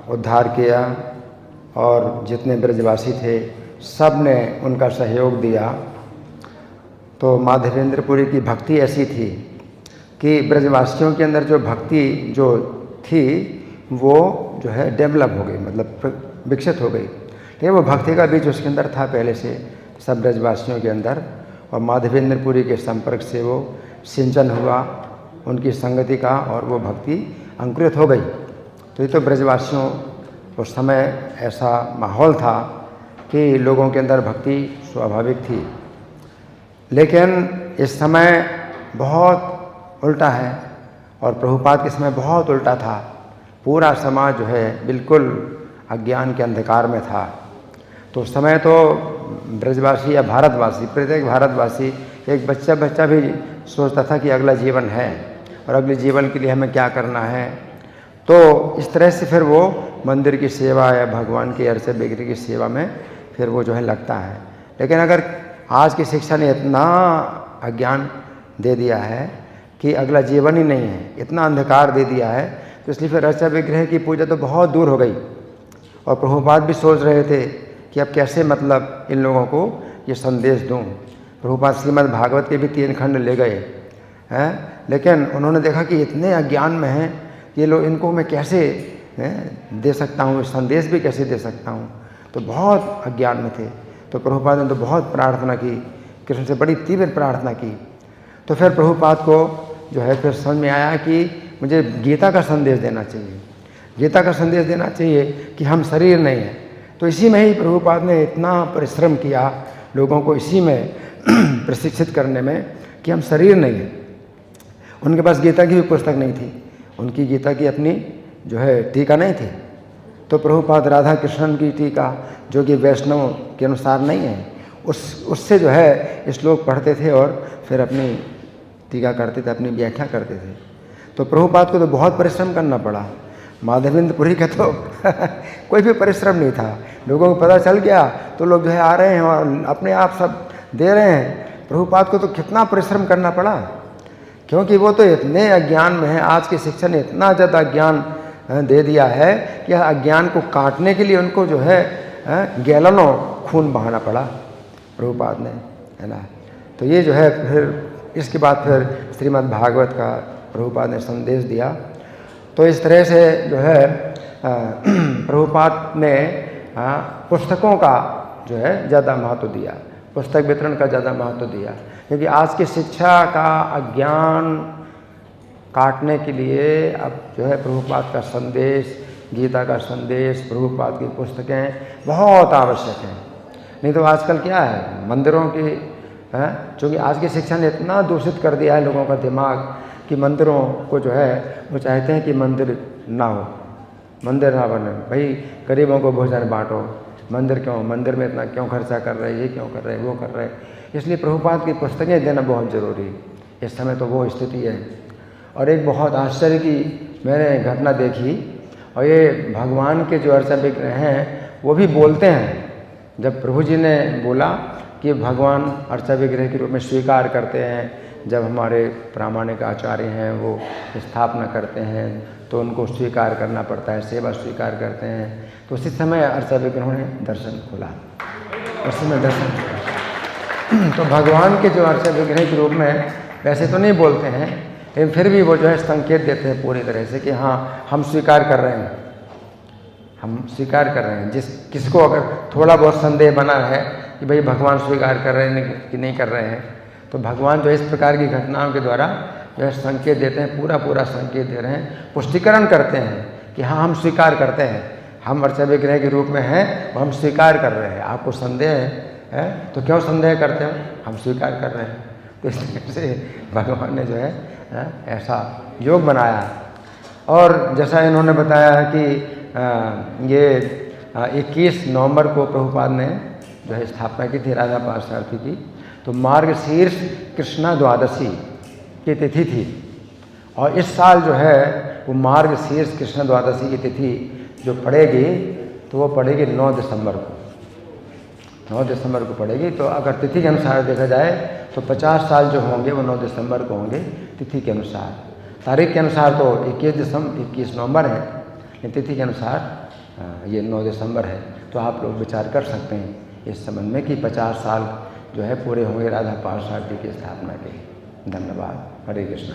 उद्धार किया और जितने ब्रजवासी थे सब ने उनका सहयोग दिया। तो माधवेंद्रपुरी की भक्ति ऐसी थी कि ब्रजवासियों के अंदर जो भक्ति जो थी वो जो है डेवलप हो गई, मतलब विकसित हो गई। लेकिन वो भक्ति का बीज उसके अंदर था पहले से सब ब्रजवासियों के अंदर, और माधवेंद्रपुरी के संपर्क से वो सिंचन हुआ उनकी संगति का और वो भक्ति अंकुरित हो गई। तो ये तो ब्रजवासियों उस समय ऐसा माहौल था कि लोगों के अंदर भक्ति स्वाभाविक थी। लेकिन इस समय बहुत उल्टा है और प्रभुपाद के समय बहुत उल्टा था। पूरा समाज जो है बिल्कुल अज्ञान के अंधकार में था। तो उस समय तो ब्रजवासी या भारतवासी, प्रत्येक भारतवासी, एक बच्चा भी सोचता था कि अगला जीवन है और अगले जीवन के लिए हमें क्या करना है। तो इस तरह से फिर वो मंदिर की सेवा या भगवान की अर्चा बिक्री की सेवा में फिर वो जो है लगता है। लेकिन अगर आज की शिक्षा ने इतना अज्ञान दे दिया है कि अगला जीवन ही नहीं है, इतना अंधकार दे दिया है, तो इसलिए फिर अर्चा विग्रह की पूजा तो बहुत दूर हो गई। और प्रभुपाद भी सोच रहे थे कि अब कैसे मतलब इन लोगों को ये संदेश दूं। प्रभुपाद श्रीमद् भागवत के भी 3 खंड ले गए हैं, लेकिन उन्होंने देखा कि इतने अज्ञान में हैं ये लोग, इनको मैं कैसे दे सकता हूँ, संदेश भी कैसे दे सकता हूँ। तो बहुत अज्ञान में थे। तो प्रभुपाद ने तो बहुत प्रार्थना की, कृष्ण से बड़ी तीव्र प्रार्थना की। तो फिर प्रभुपाद को जो है फिर समझ में आया कि मुझे गीता का संदेश देना चाहिए, गीता का संदेश देना चाहिए कि हम शरीर नहीं हैं। तो इसी में ही प्रभुपाद ने इतना परिश्रम किया लोगों को इसी में प्रशिक्षित करने में कि हम शरीर नहीं हैं। उनके पास गीता की भी पुस्तक नहीं थी, उनकी गीता की अपनी जो है टीका नहीं थी। तो प्रभुपाद राधा कृष्णन की टीका जो कि वैष्णव के अनुसार नहीं है, उससे जो है श्लोक पढ़ते थे और फिर अपनी टीका करते थे, अपनी व्याख्या करते थे। तो प्रभुपाद को तो बहुत परिश्रम करना पड़ा। माधवेंद्रपुरी का तो कोई भी परिश्रम नहीं था। लोगों को पता चल गया तो लोग जो है आ रहे हैं और अपने आप सब दे रहे हैं। प्रभुपाद को तो कितना परिश्रम करना पड़ा, क्योंकि वो तो इतने अज्ञान में है। आज की शिक्षा ने इतना ज़्यादा अज्ञान दे दिया है कि अज्ञान को काटने के लिए उनको जो है गैलनों खून बहाना पड़ा प्रभुपाद ने, है ना। तो ये जो है फिर इसके बाद फिर श्रीमद् भागवत का प्रभुपाद ने संदेश दिया। तो इस तरह से जो है प्रभुपाद ने पुस्तकों का जो है ज़्यादा महत्व दिया, पुस्तक वितरण का ज़्यादा महत्व दिया, क्योंकि आज की शिक्षा का अज्ञान काटने के लिए अब जो है प्रभुपाद का संदेश, गीता का संदेश, प्रभुपाद की पुस्तकें बहुत आवश्यक हैं। नहीं तो आजकल क्या है, मंदिरों की चूँकि आज की शिक्षा ने इतना दूषित कर दिया है लोगों का दिमाग कि मंदिरों को जो है वो चाहते हैं कि मंदिर ना हो, मंदिर ना बने। भाई गरीबों को भोजन बांटो, मंदिर क्यों, मंदिर में इतना क्यों खर्चा कर रहे, ये क्यों कर रहे, वो कर रहे। इसलिए प्रभुपाद की पुस्तकें देना बहुत ज़रूरी है। इस समय तो वो स्थिति है। और एक बहुत आश्चर्य की मैंने घटना देखी, और ये भगवान के जो अर्चा विग्रह हैं वो भी बोलते हैं। जब प्रभु जी ने बोला कि भगवान अर्चा विग्रह के रूप में स्वीकार करते हैं, जब हमारे प्रामाणिक आचार्य हैं वो स्थापना करते हैं तो उनको स्वीकार करना पड़ता है, सेवा स्वीकार करते हैं। तो उसी समय अर्चा विग्रहों ने दर्शन खोला, उस समय दर्शन खोला। तो भगवान के जो अर्चा विग्रह के रूप में वैसे तो नहीं बोलते हैं, लेकिन फिर भी वो जो है संकेत देते हैं पूरी तरह से कि हाँ हम स्वीकार कर रहे हैं, हम स्वीकार कर रहे हैं। किसको अगर थोड़ा बहुत संदेह बना है कि भाई भगवान स्वीकार कर रहे हैं कि नहीं कर रहे हैं, तो भगवान जो इस प्रकार की घटनाओं के द्वारा जो है संकेत देते हैं, पूरा संकेत दे रहे हैं, पुष्टिकरण करते हैं कि हाँ हम स्वीकार करते हैं, हम अर्चा विग्रह के रूप में हैं, हम स्वीकार कर रहे हैं। आपको संदेह है तो क्यों संदेह करते हो, हम स्वीकार कर रहे हैं। तो इस तरह से भगवान ने जो है ऐसा योग बनाया। और जैसा इन्होंने बताया कि ये 21 नवंबर को प्रभुपाद ने जो है स्थापना की थी राधा पार्षार्थी की। तो मार्गशीर्ष कृष्णा द्वादशी की तिथि थी, और इस साल जो है वो मार्गशीर्ष कृष्ण द्वादशी की तिथि जो पड़ेगी तो वो पड़ेगी 9 दिसंबर को, 9 दिसंबर को पड़ेगी। तो अगर तिथि के अनुसार देखा जाए तो 50 साल जो होंगे वो 9 दिसंबर को होंगे तिथि के अनुसार। तारीख के अनुसार तो 21 नवंबर है, लेकिन तिथि के अनुसार ये 9 दिसंबर है। तो आप लोग विचार कर सकते हैं इस संबंध में कि 50 साल जो है पूरे होंगे राधा पार्षद जी की स्थापना के। धन्यवाद। हरे कृष्ण।